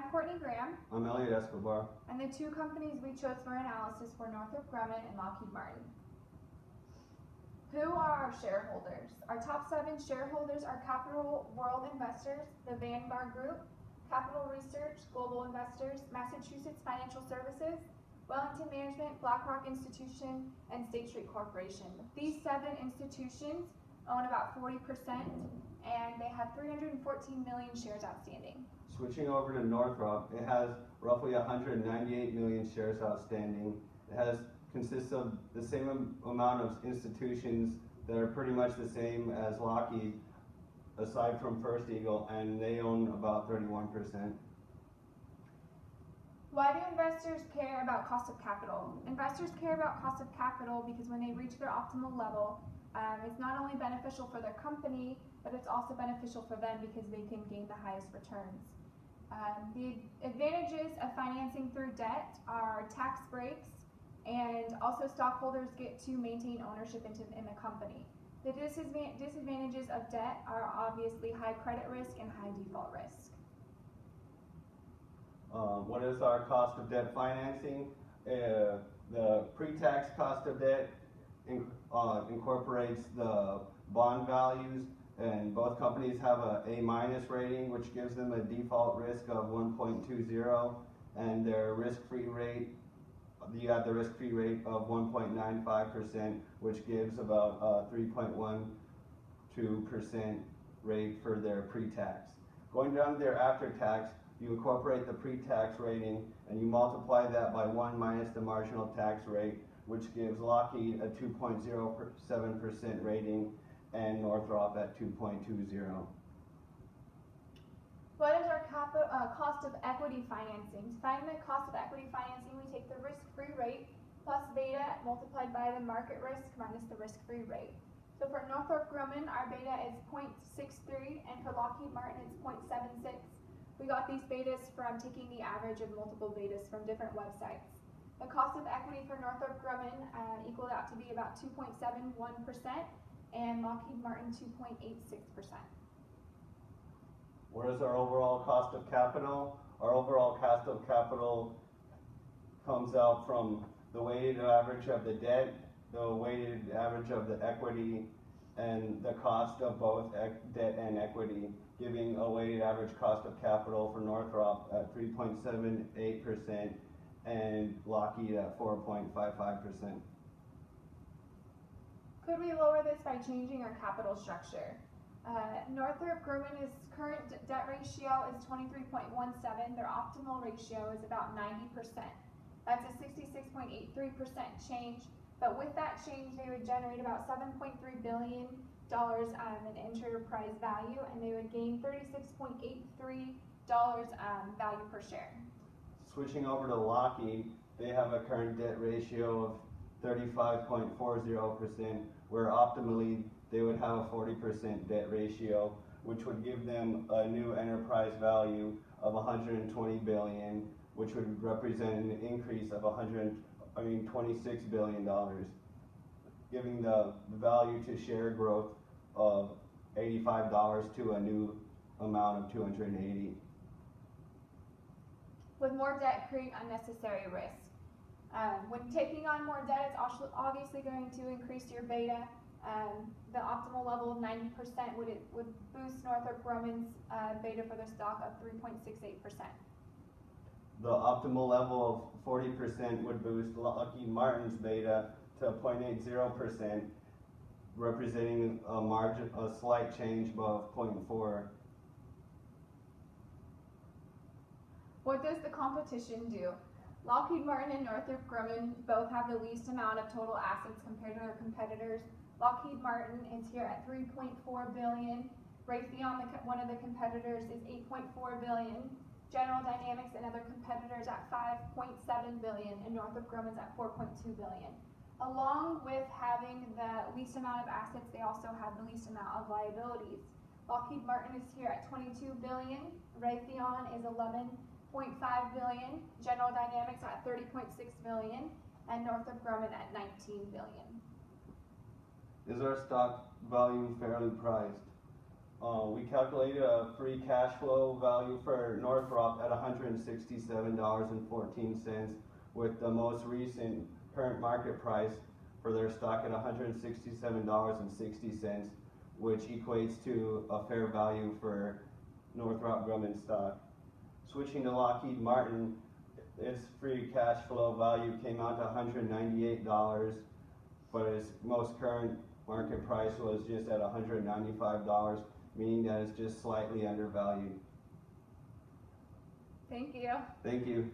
I'm Courtney Graham. I'm Elliot Escobar. And the two companies we chose for analysis were Northrop Grumman and Lockheed Martin. Who are our shareholders? Our top 7 shareholders are Capital World Investors, the Vanguard Group, Capital Research, Global Investors, Massachusetts Financial Services, Wellington Management, BlackRock Institution, and State Street Corporation. These 7 institutions own about 40%, and they have 314 million shares outstanding. Switching over to Northrop, it has roughly 198 million shares outstanding. It consists of the same amount of institutions that are pretty much the same as Lockheed, aside from First Eagle, and they own about 31%. Why do investors care about cost of capital? Investors care about cost of capital because when they reach their optimal level, it's not only beneficial for their company, but it's also beneficial for them because they can gain the highest returns. The advantages of financing through debt are tax breaks, and also stockholders get to maintain ownership in the company. The disadvantages of debt are obviously high credit risk and high default risk. What is our cost of debt financing? The pre-tax cost of debt incorporates the bond values, and both companies have a A- rating, which gives them a default risk of 1.20, and their risk-free rate, you have the risk-free rate of 1.95%, which gives about a 3.12% rate for their pre-tax. Going down to their after-tax, you incorporate the pre-tax rating and you multiply that by 1 minus the marginal tax rate, which gives Lockheed a 2.07% rating and Northrop at 2.20. What is our cost of equity financing? To find the cost of equity financing, we take the risk-free rate plus beta multiplied by the market risk minus the risk-free rate. So for Northrop Grumman, our beta is 0.63, and for Lockheed Martin, it's 0.76. We got these betas from taking the average of multiple betas from different websites. The cost of equity for Northrop Grumman equaled out to be about 2.71%, and Lockheed Martin 2.86%. What is our overall cost of capital? Our overall cost of capital comes out from the weighted average of the debt, the weighted average of the equity, and the cost of both debt and equity, giving a weighted average cost of capital for Northrop at 3.78% and Lockheed at 4.55%. Could we lower this by changing our capital structure? Northrop Grumman's current debt ratio is 23.17. Their optimal ratio is about 90%. That's a 66.83% change. But with that change, they would generate about $7.3 billion in enterprise value, and they would gain $36.83 value per share. Switching over to Lockheed, they have a current debt ratio of 35.40%, where optimally they would have a 40% debt ratio, which would give them a new enterprise value of $120 billion, which would represent an increase of $26 billion, giving the value to share growth of $85 to a new amount of $280. Would more debt create unnecessary risk? When taking on more debt, it's obviously going to increase your beta. The optimal level of 90% would boost Northrop Grumman's beta for their stock of 3.68%. The optimal level of 40% would boost Lockheed Martin's beta to 0.80%, representing a slight change of 0.4. What does the competition do? Lockheed Martin and Northrop Grumman both have the least amount of total assets compared to their competitors. Lockheed Martin is here at $3.4 billion. Raytheon, one of the competitors, is $8.4 billion. General Dynamics and other competitors at $5.7 billion, and Northrop Grumman's at $4.2 billion. Along with having the least amount of assets, they also have the least amount of liabilities. Lockheed Martin is here at $22 billion. Raytheon is $11.5 billion. General Dynamics at $30.6 billion, and Northrop Grumman at $19 billion. Is our stock value fairly priced? We calculated a free cash flow value for Northrop at $167.14, with the most recent current market price for their stock at $167.60, which equates to a fair value for Northrop Grumman stock. Switching to Lockheed Martin, its free cash flow value came out to $198, but its most current market price was just at $195, meaning that it's just slightly undervalued. Thank you. Thank you.